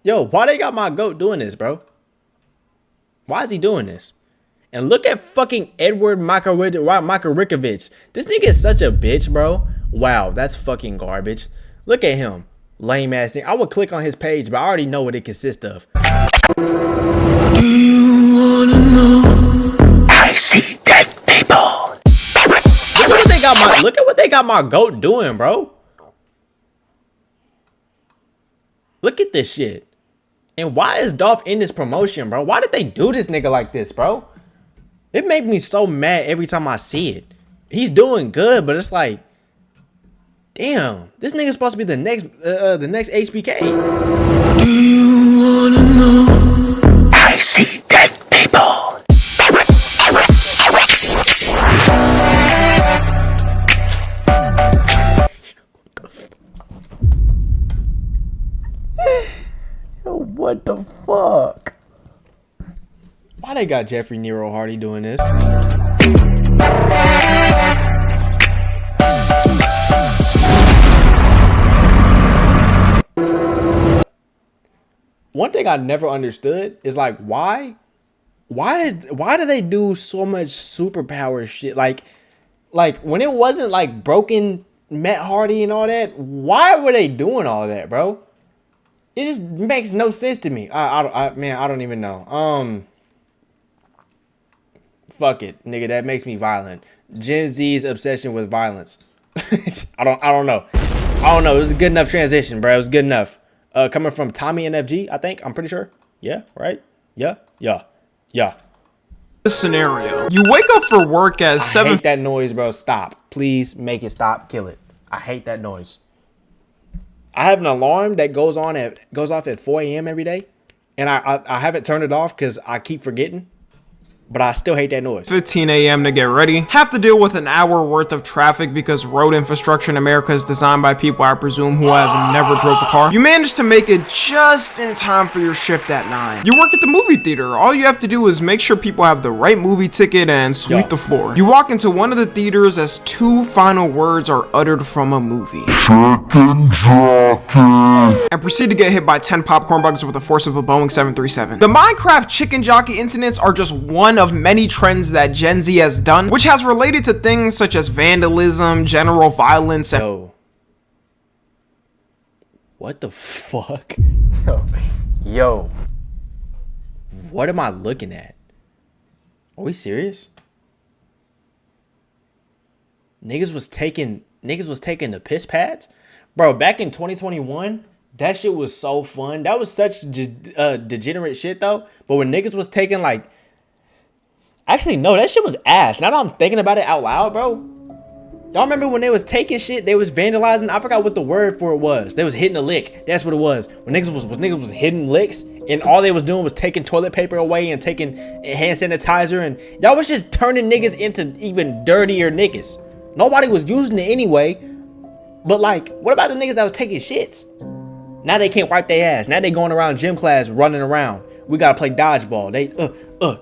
Yo, why they got my goat doing this, bro? Why is he doing this? And look at fucking Edward Makarikovic. This nigga is such a bitch, bro. Wow, that's fucking garbage. Look at him. Lame ass thing. I would click on his page, but I already know what it consists of. Do you wanna know? I see dead people. Look at what they got my goat doing, bro. Look at this shit. And why is Dolph in this promotion, bro? Why did they do this nigga like this, bro? It made me so mad every time I see it. He's doing good, but it's like, damn, this nigga's supposed to be the next HBK. Do you wanna know? I see dead people. Yo, what the fuck? Why they got Jeffrey Nero Hardy doing this? One thing I never understood is like why do they do so much superpower shit? Like when it wasn't like broken Matt Hardy and all that, why were they doing all that, bro? It just makes no sense to me. I don't even know. Fuck it, nigga. That makes me violent. Gen Z's obsession with violence. I don't know. It was a good enough transition, bro. It was good enough. Coming from Tommy and FG, I think. I'm pretty sure. Yeah, right? Yeah. This scenario. You wake up for work at 7. I hate that noise, bro. Stop. Please make it stop. Kill it. I hate that noise. I have an alarm that goes off at 4 a.m. every day. And I haven't turned it off because I keep forgetting. But I still hate that noise. 15 a.m. to get ready. Have to deal with an hour worth of traffic because road infrastructure in America is designed by people, I presume, who have never drove a car. You manage to make it just in time for your shift at 9. You work at the movie theater. All you have to do is make sure people have the right movie ticket and sweep the floor. You walk into one of the theaters as 2 final words are uttered from a movie. Chicken jockey. And proceed to get hit by 10 popcorn bugs with the force of a Boeing 737. The Minecraft chicken jockey incidents are just one of many trends that Gen Z has done, which has related to things such as vandalism, general violence, and what the fuck? Yo, what am I looking at? Are we serious? Niggas was taking the piss pads, bro. Back in 2021, that shit was so fun. That was such degenerate shit though. But when niggas was taking like, actually no, that shit was ass. Now that I'm thinking about it out loud, bro. Y'all remember when they was taking shit, they was vandalizing? I forgot what the word for it was. They was hitting a lick. That's what it was. When niggas was hitting licks, and all they was doing was taking toilet paper away and taking hand sanitizer, and y'all was just turning niggas into even dirtier niggas. Nobody was using it anyway. But like, what about the niggas that was taking shits? Now they can't wipe their ass. Now they going around gym class running around. We gotta play dodgeball. They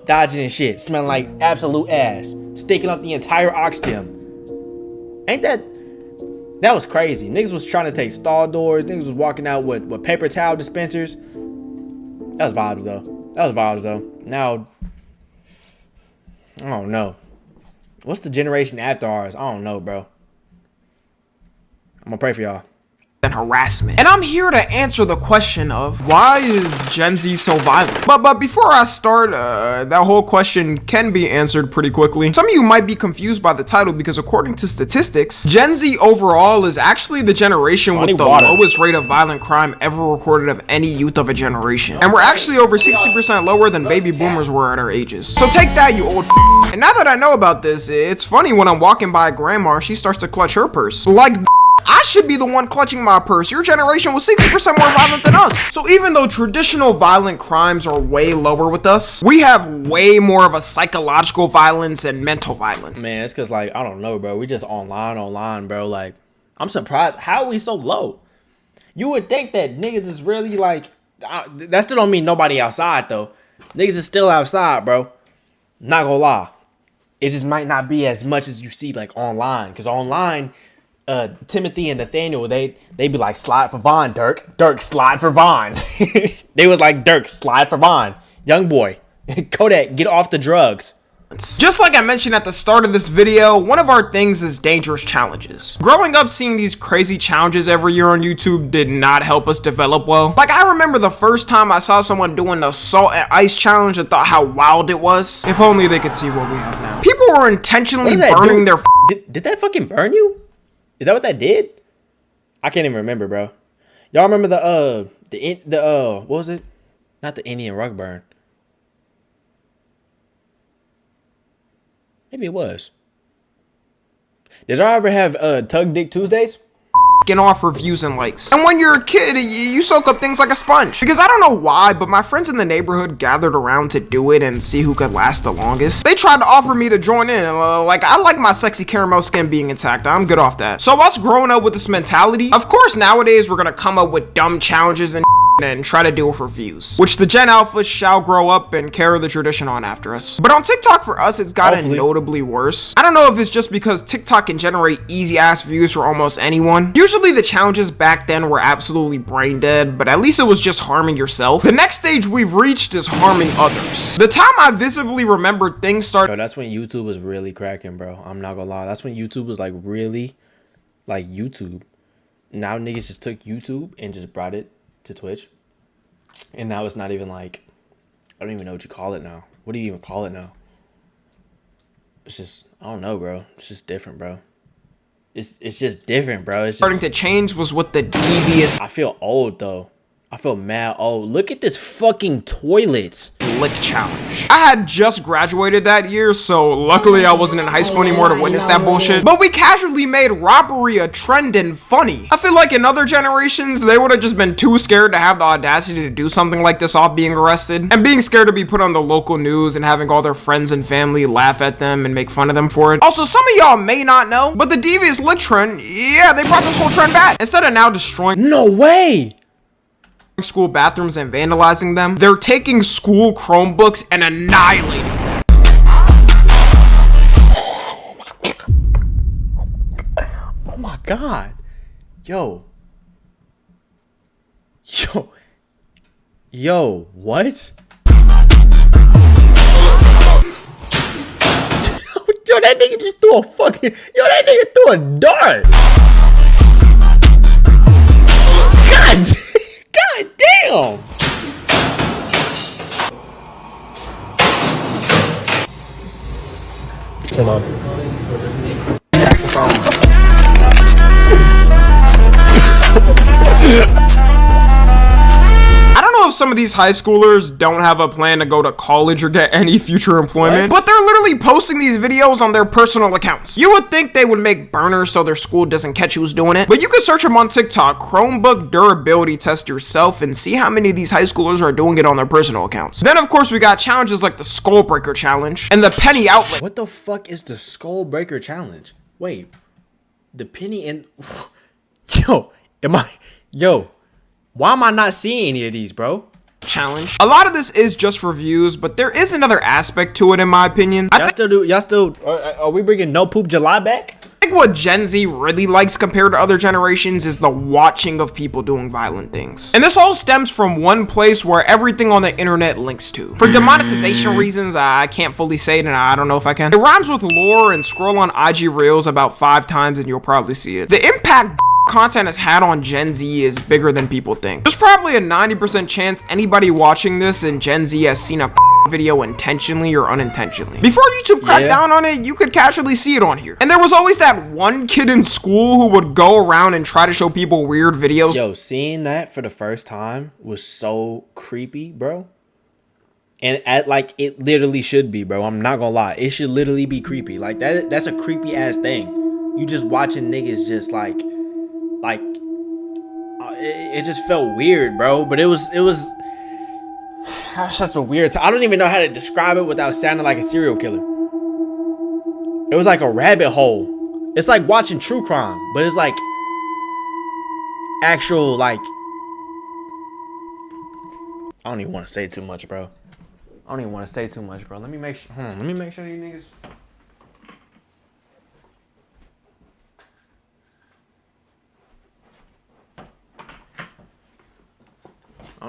dodging and shit, smelling like absolute ass, sticking up the entire ox gym. Ain't that was crazy? Niggas was trying to take stall doors. Niggas was walking out with paper towel dispensers. That was vibes though. Now, I don't know. What's the generation after ours? I don't know, bro. I'm gonna pray for y'all. And harassment. And I'm here to answer the question of why is Gen Z so violent? But before I start, that whole question can be answered pretty quickly. Some of you might be confused by the title because according to statistics, Gen Z overall is actually the generation with the lowest rate of violent crime ever recorded of any youth of a generation. And we're actually over 60% lower than baby boomers were at our ages. So take that, you old f***. And now that I know about this, it's funny when I'm walking by grandma, she starts to clutch her purse. Like, I should be the one clutching my purse. Your generation was 60% more violent than us. So even though traditional violent crimes are way lower with us, we have way more of a psychological violence and mental violence. Man, it's cause like, I don't know, bro. We just online, bro. Like, I'm surprised. How are we so low? You would think that niggas is really like, that still don't mean nobody outside though. Niggas is still outside, bro. Not gonna lie. It just might not be as much as you see like online. Cause online, Timothy and Nathaniel, they be like, slide for Vaughn, Dirk. Dirk, slide for Vaughn. They was like, Dirk, slide for Vaughn. Young boy, Kodak, get off the drugs. Just like I mentioned at the start of this video, one of our things is dangerous challenges. Growing up seeing these crazy challenges every year on YouTube did not help us develop well. Like, I remember the first time I saw someone doing the salt and ice challenge and thought how wild it was. If only they could see what we have now. People were intentionally burning their Did that fucking burn you? Is that what that did? I can't even remember, bro. Y'all remember the what was it? Not the Indian rug burn. Maybe it was. Did y'all ever have Tug Dick Tuesdays? Off reviews and likes. And when you're a kid, you soak up things like a sponge. Because I don't know why, but my friends in the neighborhood gathered around to do it and see who could last the longest. They tried to offer me to join in, and like, I like my sexy caramel skin being intact. I'm good off that. So us growing up with this mentality, of course nowadays we're gonna come up with dumb challenges and try to do it for views, which the Gen Alphas shall grow up and carry the tradition on after us. But on TikTok for us, it's gotten notably worse. I don't know if it's just because TikTok can generate easy ass views for almost anyone. Usually the challenges back then were absolutely brain dead, but at least it was just harming yourself. The next stage we've reached is harming others. The time I visibly remembered things started. Yo, that's when YouTube was really cracking, bro. I'm not gonna lie. That's when YouTube was like really like YouTube. Now niggas just took YouTube and just brought it to Twitch, and now it's not even like, I don't even know what you call it now. What do you even call it now? It's just, I don't know, bro. It's just different, bro. It's just different, bro. It's just starting to change was with the devious. I feel old though. I feel mad old. Look at this fucking toilet. Lick challenge. I had just graduated that year, so luckily I wasn't in high school anymore to witness that bullshit. But we casually made robbery a trend and funny. I feel like in other generations, they would have just been too scared to have the audacity to do something like this off being arrested, and being scared to be put on the local news and having all their friends and family laugh at them and make fun of them for it. Also, some of y'all may not know, but the devious lick trend, yeah, they brought this whole trend back. Instead of now destroying— No way! school bathrooms and vandalizing them, they're taking school Chromebooks and annihilating them. Oh my god. Yo, what? Yo, that nigga just threw a fucking, that nigga threw a dart. God damn! Come on. Saxophone. I don't know if some of these high schoolers don't have a plan to go to college or get any future employment, but they're literally posting these videos on their personal accounts. You would think they would make burners so their school doesn't catch who's doing it, but you can search them on TikTok, Chromebook durability test yourself, and see how many of these high schoolers are doing it on their personal accounts. Then of course we got challenges like the Skull Breaker challenge and the penny outlet. What the fuck is the Skull Breaker challenge? Wait, the penny and why am I not seeing any of these, bro? Challenge. A lot of this is just for views, but there is another aspect to it in my opinion. Are we bringing No Poop July back? I think what Gen Z really likes compared to other generations is the watching of people doing violent things. And this all stems from one place where everything on the internet links to. For demonetization reasons, I can't fully say it and I don't know if I can. It rhymes with lore, and scroll on IG Reels about 5 times and you'll probably see it. The impact content has had on Gen Z is bigger than people think. There's probably a 90% chance anybody watching this in Gen Z has seen a video intentionally or unintentionally. Before YouTube cracked down on it, you could casually see it on here. And there was always that one kid in school who would go around and try to show people weird videos. Yo, seeing that for the first time was so creepy, bro. And like it literally should be, bro. I'm not gonna lie. It should literally be creepy. Like that's a creepy ass thing. You just watching niggas just like it just felt weird, bro. But it was that's just a weird time. I don't even know how to describe it without sounding like a serial killer. It was like a rabbit hole. It's like watching true crime, but it's like actual, like, I don't even want to say too much, bro. Let me make sure. Let me make sure you niggas.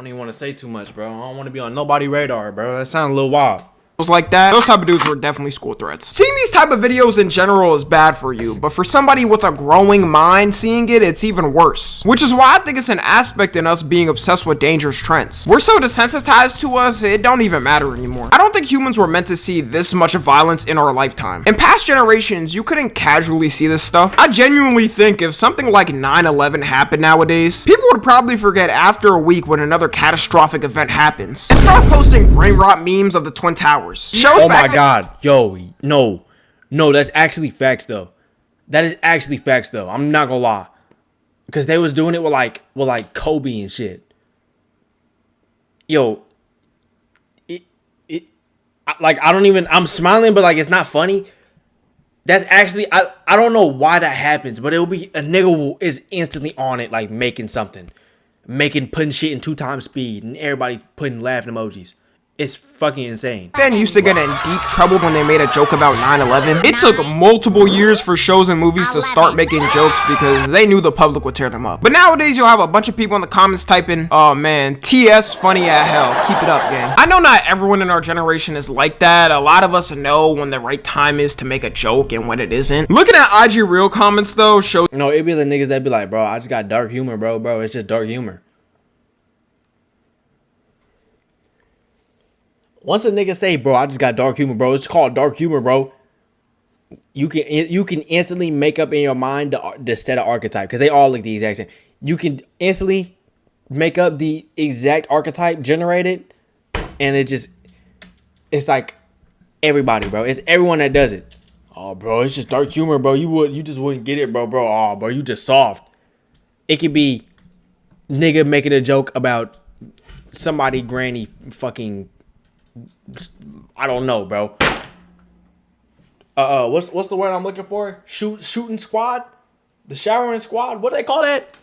don't even want to say too much, bro. I don't want to be on nobody radar, bro. That sounds a little wild. Like that, those type of dudes were definitely school threats. Seeing these type of videos in general is bad for you, but for somebody with a growing mind seeing it, it's even worse. Which is why I think it's an aspect in us being obsessed with dangerous trends. We're so desensitized to us, it don't even matter anymore. I don't think humans were meant to see this much violence in our lifetime. In past generations, you couldn't casually see this stuff. I genuinely think if something like 9/11 happened nowadays, people would probably forget after a week when another catastrophic event happens and start posting brain rot memes of the Twin Towers. Oh my god, yo, no, that's actually facts though. That is actually facts though. I'm not gonna lie, because they was doing it with like Kobe and shit. Yo, I don't even. I'm smiling, but like it's not funny. That's actually I don't know why that happens, but it'll be a nigga is instantly on it, like making putting shit in 2 times speed, and everybody putting laughing emojis. It's fucking insane. Ben used to get in deep trouble when they made a joke about 9/11. It took multiple years for shows and movies to start making jokes because they knew the public would tear them up. But nowadays, you'll have a bunch of people in the comments typing, "Oh man, TS funny as hell. Keep it up, gang." I know not everyone in our generation is like that. A lot of us know when the right time is to make a joke and when it isn't. Looking at IG Real comments though shows. No, it'd be the niggas that be like, bro, I just got dark humor, bro. It's just dark humor. Once a nigga say, bro, I just got dark humor, bro, it's called dark humor, bro. You can instantly make up in your mind the set of archetype, because they all look the exact same. You can instantly make up the exact archetype generated, and it's like everybody, bro. It's everyone that does it. Oh, bro, it's just dark humor, bro. You just wouldn't get it, bro. Oh, bro, you just soft. It could be nigga making a joke about somebody granny fucking. I don't know, bro. What's the word I'm looking for? Shooting squad? The showering squad? What do they call that?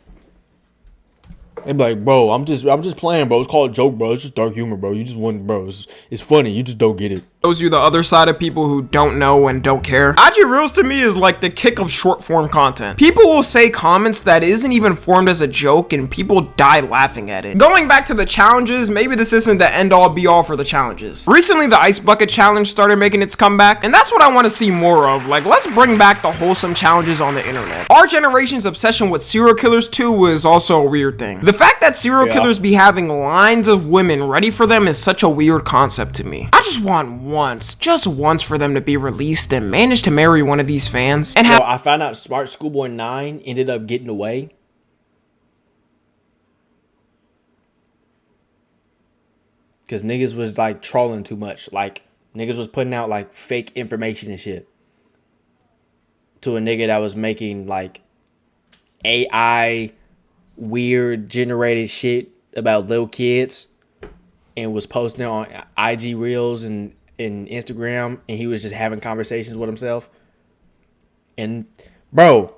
They be like, bro, I'm just playing, bro. It's called a joke, bro. It's just dark humor, bro. You just want, bro. It's funny. You just don't get it. Shows you the other side of people who don't know and don't care. IG Reels to me is like the kick of short form content. People will say comments that isn't even formed as a joke and people die laughing at it. Going back to the challenges, maybe this isn't the end all be all for the challenges. Recently, the Ice Bucket Challenge started making its comeback, and that's what I want to see more of. Like, let's bring back the wholesome challenges on the internet. Our generation's obsession with serial killers too is also a weird thing. The fact that serial killers be having lines of women ready for them is such a weird concept to me. I just want just once for them to be released and manage to marry one of these fans and have. I found out Smart Schoolboy 9 ended up getting away. Because niggas was like trolling too much. Like niggas was putting out like fake information and shit to a nigga that was making like AI weird generated shit about little kids and was posting it on IG Reels and Instagram, and he was just having conversations with himself. And bro,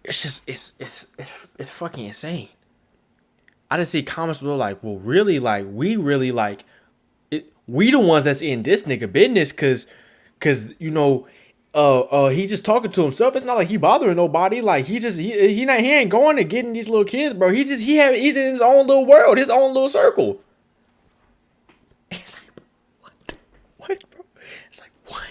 it's just it's fucking insane. I just see comments where like, well, really, like we really like it, we the ones that's in this nigga business, cause you know, he just talking to himself. It's not like he bothering nobody. Like he ain't going to getting these little kids, bro. He's in his own little world, his own little circle. It's like, what, bro? It's like, what?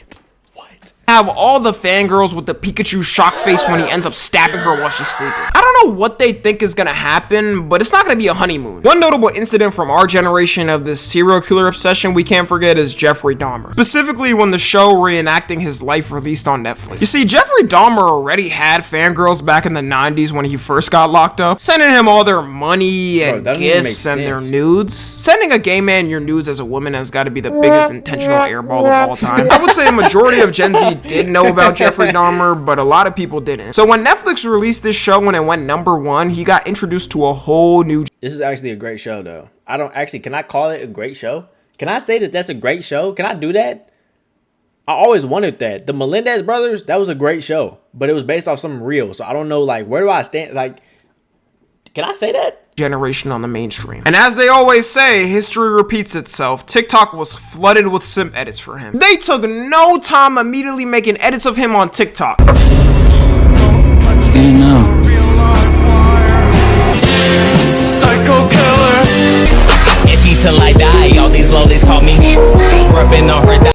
Have all the fangirls with the Pikachu shock face when he ends up stabbing her while she's sleeping. I don't know what they think is gonna happen, but it's not gonna be a honeymoon. One notable incident from our generation of this serial killer obsession we can't forget is Jeffrey Dahmer. Specifically when the show reenacting his life released on Netflix. You see, Jeffrey Dahmer already had fangirls back in the 90s when he first got locked up, sending him all their money and gifts and their nudes. Sending a gay man your nudes as a woman has got to be the biggest intentional airball of all time. I would say a majority of Gen Z did know about Jeffrey Dahmer, but a lot of people didn't. So when Netflix released this show and it went #1, he got introduced to a whole new. This is actually a great show, though. Can I call it a great show? Can I say that that's a great show? Can I do that? I always wanted that. The Melendez brothers, that was a great show, but it was based off something real. So I don't know, like, where do I stand? Like, can I say that? Generation on the mainstream. And as they always say, history repeats itself. TikTok was flooded with simp edits for him. They took no time immediately making edits of him on TikTok. Get it now. been on her.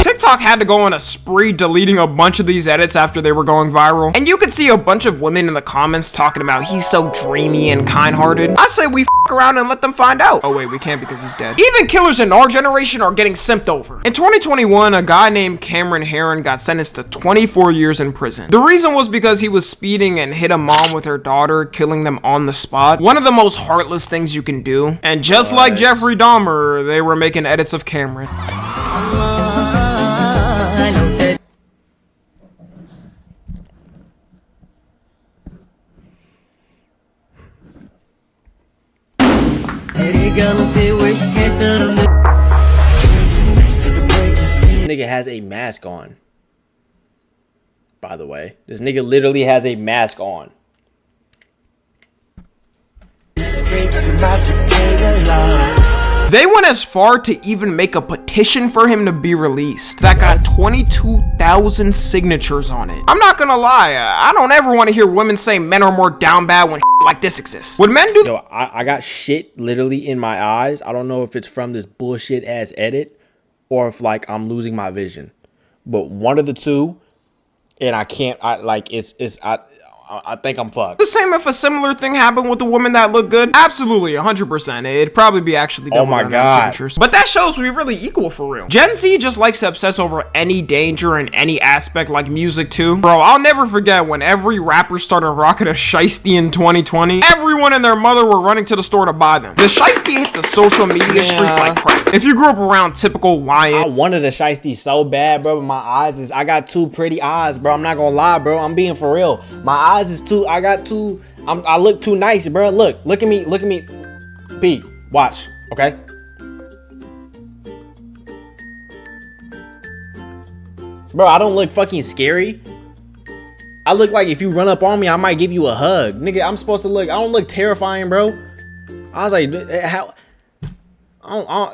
TikTok had to go on a spree deleting a bunch of these edits after they were going viral. And you could see a bunch of women in the comments talking about he's so dreamy and kind-hearted. I say we f around and let them find out. Oh wait, we can't because he's dead. Even killers in our generation are getting simped over. In 2021, a guy named Cameron Herron got sentenced to 24 years in prison. The reason was because he was speeding and hit a mom with her daughter, killing them on the spot. One of the most heartless things you can do. And just like Jeffrey Dahmer, they were making edits of Cameron. This nigga has a mask on. By the way, this nigga literally has a mask on. They went as far to even make a petition for him to be released that got 22,000 signatures on it. I'm not gonna lie, I don't ever want to hear women say men are more down bad when like this exists. Would men do? Yo, I got shit literally in my eyes. I don't know if it's from this bullshit ass edit or if like I'm losing my vision, but one of the two, and I can't. I think I'm fucked. The same if a similar thing happened with a woman that looked good? Absolutely, 100%. It'd probably be actually done. Oh my god. But that shows we really equal for real. Gen Z just likes to obsess over any danger in any aspect, like music too. Bro, I'll never forget when every rapper started rocking a shiesty in 2020. Everyone and their mother were running to the store to buy them. The shiesty hit the social media streets like crack. If you grew up around typical YN, I wanted a shiesty so bad, bro, but my eyes is, I got two pretty eyes, bro. I'm not gonna lie, bro. I'm being for real. My eyes is too, I look too nice, bro. Look at me. B, watch, okay? Bro, I don't look fucking scary. I look like if you run up on me, I might give you a hug. Nigga, I'm supposed to look, I don't look terrifying, bro. I was like, how?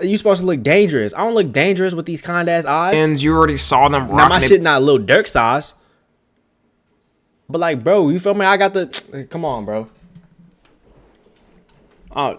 You supposed to look dangerous. I don't look dangerous with these kind ass eyes. And you already saw them rocking. Now my shit not Lil Durk size. But like, bro, you feel me? I got the, come on, bro. I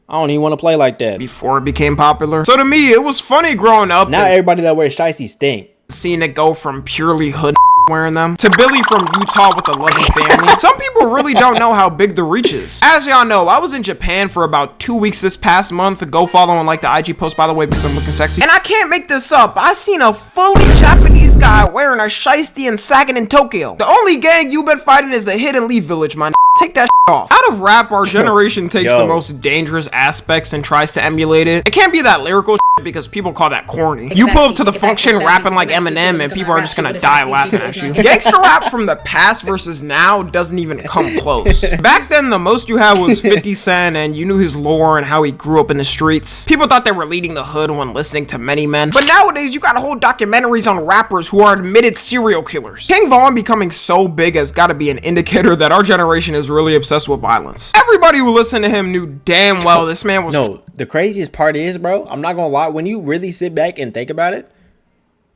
don't even want to play like that. Before it became popular. So to me, it was funny growing up. Now everybody that wears shiesty stink. Seeing it go from purely hood wearing them to Billy from Utah with a loving family. Some people really don't know how big the reach is. As y'all know, I was in Japan for about 2 weeks this past month. Go follow and like the IG post, by the way, because I'm looking sexy. And I can't make this up. I seen a fully Japanese guy wearing a shiesty and sagging in Tokyo. The only gang you've been fighting is the Hidden Leaf Village, man. Take that off. Out of rap, our generation takes the most dangerous aspects and tries to emulate it. It can't be that lyrical because people call that corny. You pull up to the function rapping like Eminem and people are just gonna die laughing at you. Gangster rap from the past versus now doesn't even come close. Back then, the most you had was 50 Cent and you knew his lore and how he grew up in the streets. People thought they were leading the hood when listening to Many Men. But nowadays, you got whole documentaries on rappers who are admitted serial killers. King Von becoming so big has gotta be an indicator that our generation is really obsessed with violence. Everybody who listened to him knew damn well this man was— No, the craziest part is, bro, I'm not gonna lie, when you really sit back and think about it,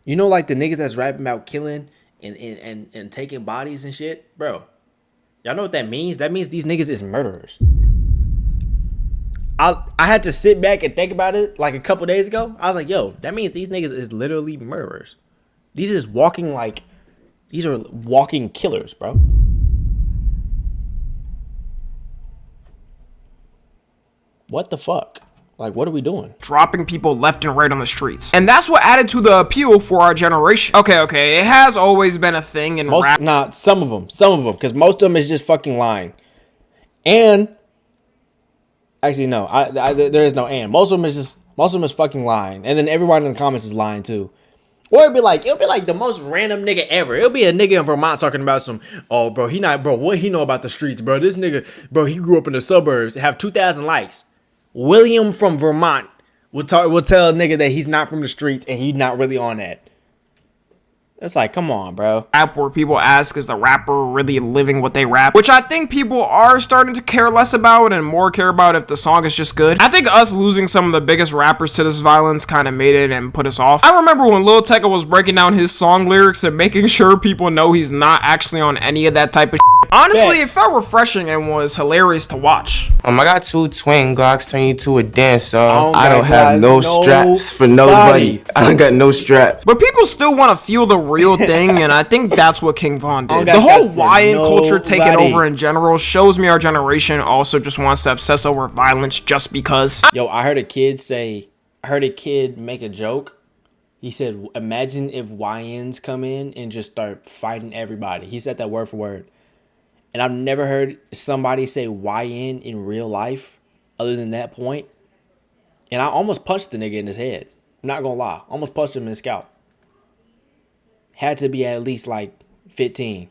you know, like the niggas that's rapping about killing and taking bodies and shit, bro, y'all know what that means? That means these niggas is murderers. I had to sit back and think about it like a couple days ago. I was like, yo, that means these niggas is literally murderers. These are walking killers, bro. What the fuck? Like, what are we doing? Dropping people left and right on the streets. And that's what added to the appeal for our generation. Okay, it has always been a thing in rap. Nah, some of them, because most of them is just fucking lying. And, actually, no, there is no and. Most of them is fucking lying. And then everybody in the comments is lying too. Or it'll be like the most random nigga ever. It'll be a nigga in Vermont talking about some, oh, bro, what he know about the streets, bro? This nigga, bro, he grew up in the suburbs, have 2,000 likes. William from Vermont will tell a nigga that he's not from the streets and he's not really on that. It's like, come on, bro. Rap where people ask, is the rapper really living what they rap? Which I think people are starting to care less about and more care about if the song is just good. I think us losing some of the biggest rappers to this violence kind of made it and put us off. I remember when Lil Tecca was breaking down his song lyrics and making sure people know he's not actually on any of that type of shit. Honestly, it felt refreshing and was hilarious to watch. I got 2 twin Glocks, turn you to a dancer. I don't have no straps for nobody. I don't got no straps. But people still want to feel the real thing, and I think that's what King Von did. The whole YN culture taking over in general shows me our generation also just wants to obsess over violence just because. Yo, I heard a kid make a joke. He said, imagine if YNs come in and just start fighting everybody. He said that word for word. And I've never heard somebody say YN in real life other than that point. And I almost punched the nigga in his head. I'm not gonna lie. Almost punched him in his scalp. Had to be at least like 15.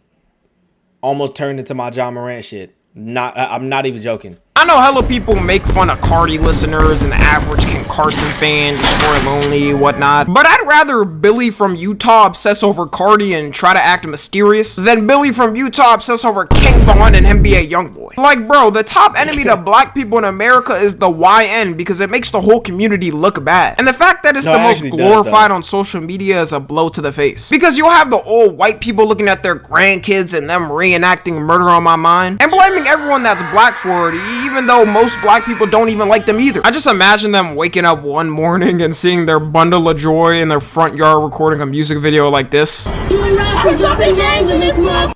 Almost turned into my John Morant shit. I'm not even joking. I know hella people make fun of Cardi listeners and the average Ken Carson fan, Destroy Lonely, whatnot. But I'd rather Billy from Utah obsess over Cardi and try to act mysterious than Billy from Utah obsess over King Von and him be a young boy. Like, bro, the top enemy to black people in America is the YN because it makes the whole community look bad. And the fact that it's the most glorified on social media is a blow to the face. Because you'll have the old white people looking at their grandkids and them reenacting Murder on My Mind and blaming everyone that's black for it, even though most black people don't even like them either. I just imagine them waking up one morning and seeing their bundle of joy in their front yard recording a music video like this. You and Rap dropping names in this month.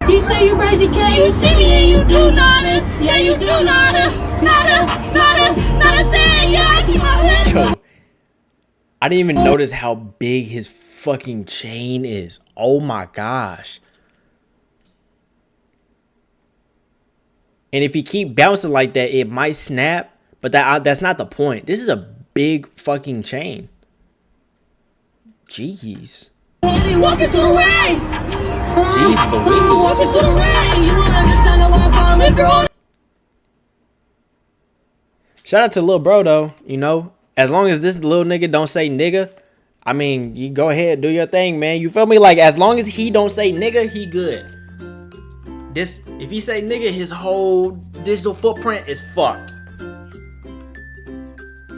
You say you crazy, can you see me and you do nada? Yeah, you do nada thing. Yeah, I keep my head up. I didn't even notice how big his fucking chain is. Oh my gosh. And if he keep bouncing like that, it might snap. But that's not the point. This is a big fucking chain. Jeez. Walking through the rain. Jeez, but walking through the rain. You won't understand why I'm falling through. Shout out to Lil Bro though. You know, as long as this little nigga don't say nigga, I mean, you go ahead, do your thing, man. You feel me? Like, as long as he don't say nigga, he good. If he say nigga, his whole digital footprint is fucked.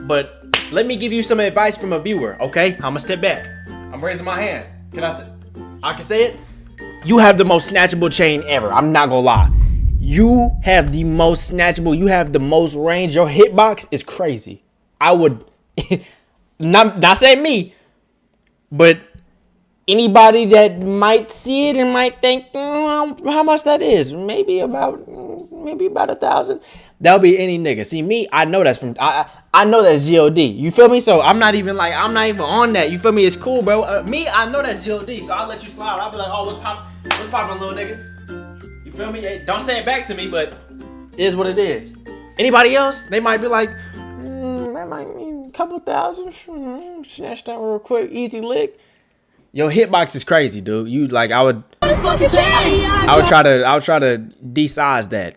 But let me give you some advice from a viewer, okay? I'ma step back. I'm raising my hand. I can say it? You have the most snatchable chain ever. I'm not gonna lie. You have the most snatchable. You have the most range. Your hitbox is crazy. I would not say me, but anybody that might see it and might think how much that is, maybe about 1,000. That'll be any nigga. See me, I know that's from I know that's God. You feel me? So I'm not even on that. You feel me? It's cool, bro. Me, I know that's God. So I'll let you slide. I'll be like, oh, what's poppin', little nigga? You feel me? Hey, don't say it back to me, but it is what it is. Anybody else? They might be like, that might mean a couple thousand. Snatch that real quick, easy lick. Your hitbox is crazy, dude. You like I would try to de-size that.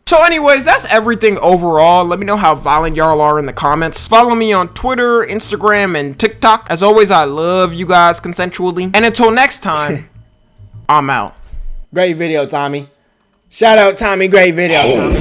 So anyways, that's everything overall. Let me know how violent y'all are in the comments. Follow me on Twitter, Instagram, and TikTok. As always, I love you guys consensually. And until next time, I'm out. Great video, Tommy. Shout out, Tommy. Great video, Tommy.